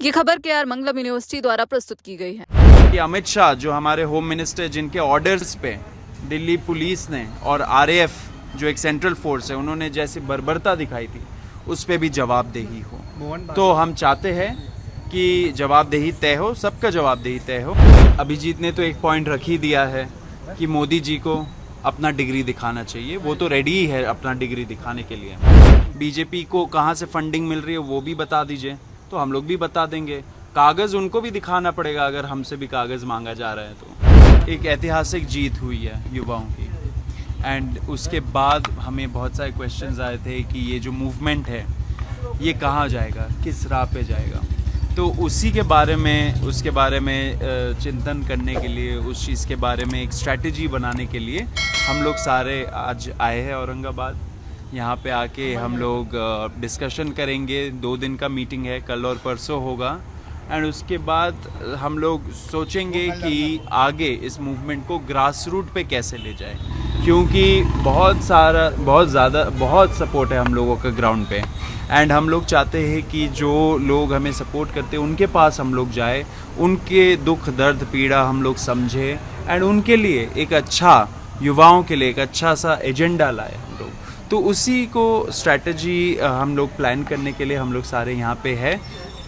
ये खबर केआर मंगलम यूनिवर्सिटी द्वारा प्रस्तुत की गई है कि अमित शाह जो हमारे होम मिनिस्टर, जिनके ऑर्डर्स पे दिल्ली पुलिस ने और आरएएफ जो एक सेंट्रल फोर्स है, उन्होंने जैसी बर्बरता दिखाई थी, उस पे भी जवाबदेही हो। तो हम चाहते हैं कि जवाबदेही तय हो, सबका जवाबदेही तय हो। अभिजीत ने तो एक पॉइंट रख ही दिया है कि मोदी जी को अपना डिग्री दिखाना चाहिए। वो तो रेडी ही है अपना डिग्री दिखाने के लिए। बीजेपी को कहाँ से फंडिंग मिल रही है वो भी बता दीजिए, तो हम लोग भी बता देंगे। कागज़ उनको भी दिखाना पड़ेगा अगर हमसे भी कागज़ मांगा जा रहा है तो। एक ऐतिहासिक जीत हुई है युवाओं की, एंड उसके बाद हमें बहुत सारे क्वेश्चंस आए थे कि ये जो मूवमेंट है ये कहाँ जाएगा, किस राह पे जाएगा। तो उसके बारे में चिंतन करने के लिए, उस चीज़ के बारे में एक स्ट्रैटेजी बनाने के लिए हम लोग सारे आज आए हैं औरंगाबाद। यहाँ पे आके हम लोग डिस्कशन करेंगे। 2 दिन का मीटिंग है, कल और परसों होगा। एंड उसके बाद हम लोग सोचेंगे कि आगे इस मूवमेंट को ग्रास रूट पे कैसे ले जाए, क्योंकि बहुत सपोर्ट है हम लोगों का ग्राउंड पे। एंड हम लोग चाहते हैं कि जो लोग हमें सपोर्ट करते हैं उनके पास हम लोग जाए, उनके दुख दर्द पीड़ा हम लोग समझे, एंड उनके लिए एक अच्छा, युवाओं के लिए एक अच्छा सा एजेंडा लाए हम लोग। तो उसी को स्ट्रैटेजी हम लोग प्लान करने के लिए हम लोग सारे यहाँ पे है।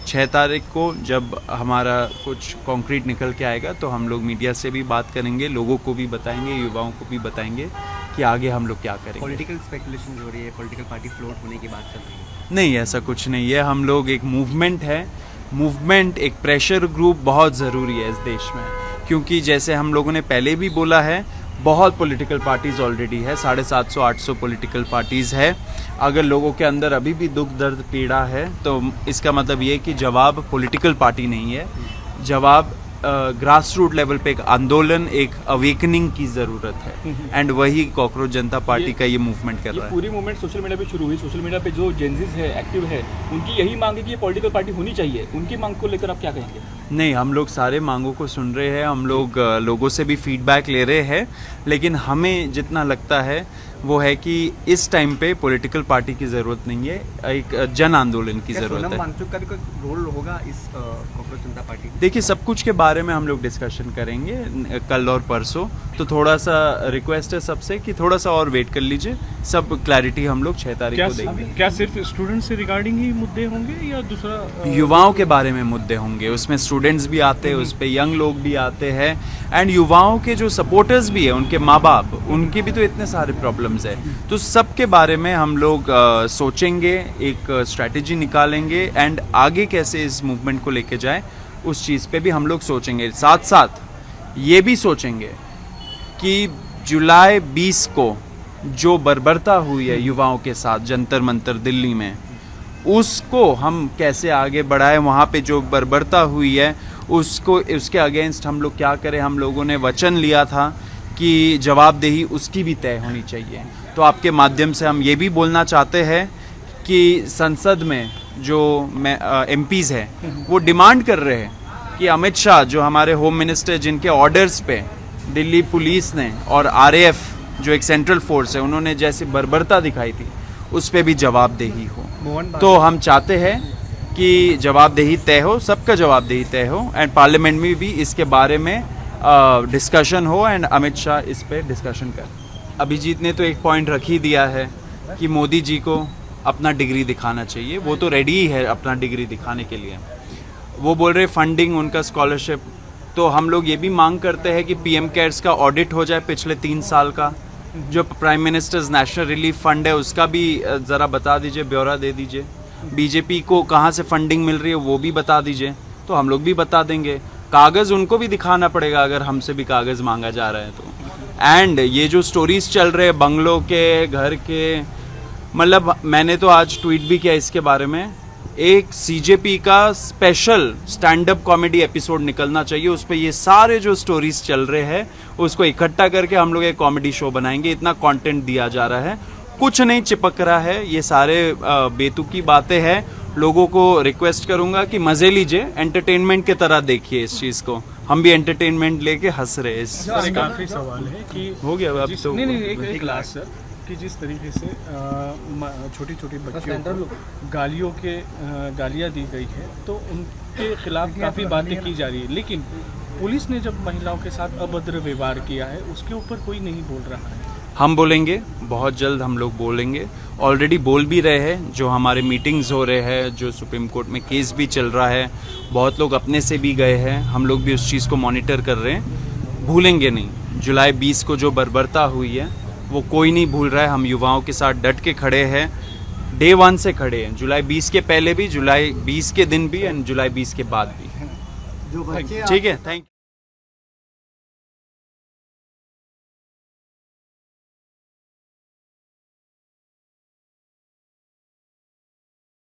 6 तारीख को जब हमारा कुछ कॉन्क्रीट निकल के आएगा तो हम लोग मीडिया से भी बात करेंगे, लोगों को भी बताएंगे, युवाओं को भी बताएंगे कि आगे हम लोग क्या करेंगे। पॉलिटिकल स्पेकुलेशन हो रही है, पॉलिटिकल पार्टी फ्लोट होने की बात चल रही है। नहीं, ऐसा कुछ नहीं है। हम लोग एक मूवमेंट है, मूवमेंट एक प्रेशर ग्रुप बहुत ज़रूरी है इस देश में, क्योंकि जैसे हम लोगों ने पहले भी बोला है, बहुत पॉलिटिकल पार्टीज़ ऑलरेडी है, 750-800 पॉलिटिकल पार्टीज़ है। अगर लोगों के अंदर अभी भी दुख दर्द पीड़ा है तो इसका मतलब ये कि जवाब पॉलिटिकल पार्टी नहीं है, जवाब ग्रास रूट लेवल पे एक आंदोलन, एक अवेकनिंग की ज़रूरत है। एंड वही कॉकरोच जनता पार्टी का ये मूवमेंट कर रहा है। पूरी मूवमेंट सोशल मीडिया पे शुरू हुई। सोशल मीडिया पे जो जेनजीज है, एक्टिव है, उनकी यही मांग है कि ये पॉलिटिकल पार्टी होनी चाहिए। उनकी मांग को लेकर आप क्या कहेंगे? नहीं, हम लोग सारे मांगों को सुन रहे हैं, हम लोग लोगों से भी फीडबैक ले रहे हैं, लेकिन हमें जितना लगता है वो है कि इस टाइम पे पॉलिटिकल पार्टी की ज़रूरत नहीं है, एक जन आंदोलन की ज़रूरत है। सोनम वांगचुक का भी कोई रोल होगा इस कॉकरोच जनता पार्टी? देखिए, सब कुछ के बारे में हम लोग डिस्कशन करेंगे कल और परसों। तो थोड़ा सा रिक्वेस्ट है सबसे कि थोड़ा सा और वेट कर लीजिए, सब क्लैरिटी हम लोग 6 तारीख को देंगे। क्या सिर्फ स्टूडेंट से रिगार्डिंग ही मुद्दे होंगे या दूसरा? युवाओं के बारे में मुद्दे होंगे, उसमें स्टूडेंट्स भी आते हैं, उस पर यंग लोग भी आते हैं, एंड युवाओं के जो सपोर्टर्स भी है, उनके माँ बाप, उनके भी तो इतने सारे प्रॉब्लम्स है। तो सब के बारे में हम लोग सोचेंगे, एक स्ट्रैटेजी निकालेंगे, एंड आगे कैसे इस मूवमेंट को लेके जाए उस चीज़ पे भी हम लोग सोचेंगे। साथ साथ ये भी सोचेंगे कि जुलाई 20 को जो बर्बरता हुई है युवाओं के साथ जंतर मंतर दिल्ली में, उसको हम कैसे आगे बढ़ाएं। वहाँ पे जो बर्बरता हुई है उसके अगेंस्ट हम लोग क्या करें। हम लोगों ने वचन लिया था कि जवाबदेही उसकी भी तय होनी चाहिए। तो आपके माध्यम से हम ये भी बोलना चाहते हैं कि संसद में जो एमपीज़ हैं वो डिमांड कर रहे हैं कि अमित शाह जो हमारे होम मिनिस्टर, जिनके ऑर्डर्स पे दिल्ली पुलिस ने और आरएएफ जो एक सेंट्रल फोर्स है, उन्होंने जैसी बर्बरता दिखाई थी, उस पे भी जवाबदेही हो। तो हम चाहते हैं कि जवाबदेही तय हो, सबका जवाबदेही तय हो, एंड पार्लियामेंट में भी इसके बारे में डिस्कशन हो, एंड अमित शाह इस पे डिस्कशन कर। अभिजीत ने तो एक पॉइंट रख ही दिया है कि मोदी जी को अपना डिग्री दिखाना चाहिए। वो तो रेडी ही है अपना डिग्री दिखाने के लिए। वो बोल रहे फंडिंग, उनका स्कॉलरशिप। तो हम लोग ये भी मांग करते हैं कि पीएम केयर्स का ऑडिट हो जाए पिछले 3 साल का। जो prime ministers national relief fund है उसका भी ज़रा बता दीजिए, ब्यौरा दे दीजिए। बीजेपी को कहाँ से फंडिंग मिल रही है वो भी बता दीजिए, तो हम लोग भी बता देंगे। कागज़ उनको भी दिखाना पड़ेगा अगर हमसे भी कागज़ मांगा जा रहा है तो। एंड ये जो स्टोरीज चल रहे हैं बंगलों के, घर के, मतलब मैंने तो आज ट्वीट भी किया इसके बारे में। एक सीजेपी का special stand up comedy episode निकलना चाहिए, उस पर ये सारे जो स्टोरीज चल रहे हैं उसको इकट्ठा करके हम लोग एक कॉमेडी शो बनाएंगे। इतना कंटेंट दिया जा रहा है, कुछ नहीं चिपक रहा है, ये सारे बेतुकी बातें हैं। लोगों को रिक्वेस्ट करूंगा कि मजे लीजिए, एंटरटेनमेंट की तरह देखिए इस चीज़ को। हम भी एंटरटेनमेंट लेके हंस रहे हैं। एक आखिरी सवाल है कि हो गया अब तो नहीं एक लास्ट सर, कि जिस तरीके से छोटी छोटी बच्चियों को गालियाँ दी गई है, तो के खिलाफ काफ़ी बातें की जा रही है, लेकिन पुलिस ने जब महिलाओं के साथ अभद्र व्यवहार किया है उसके ऊपर कोई नहीं बोल रहा है। हम बोलेंगे, बहुत जल्द हम लोग बोलेंगे, ऑलरेडी बोल भी रहे हैं। जो हमारे मीटिंग्स हो रहे हैं, जो सुप्रीम कोर्ट में केस भी चल रहा है, बहुत लोग अपने से भी गए हैं, हम लोग भी उस चीज़ को मॉनिटर कर रहे हैं। भूलेंगे नहीं, जुलाई 20 को जो बर्बरता हुई है वो कोई नहीं भूल रहा है। हम युवाओं के साथ डट के खड़े हैं, डे 1 से खड़े हैं, जुलाई 20 के पहले भी, जुलाई 20 के दिन भी एंड जुलाई 20 के बाद भी। जो बच्चे ठीक है, थैंक यू।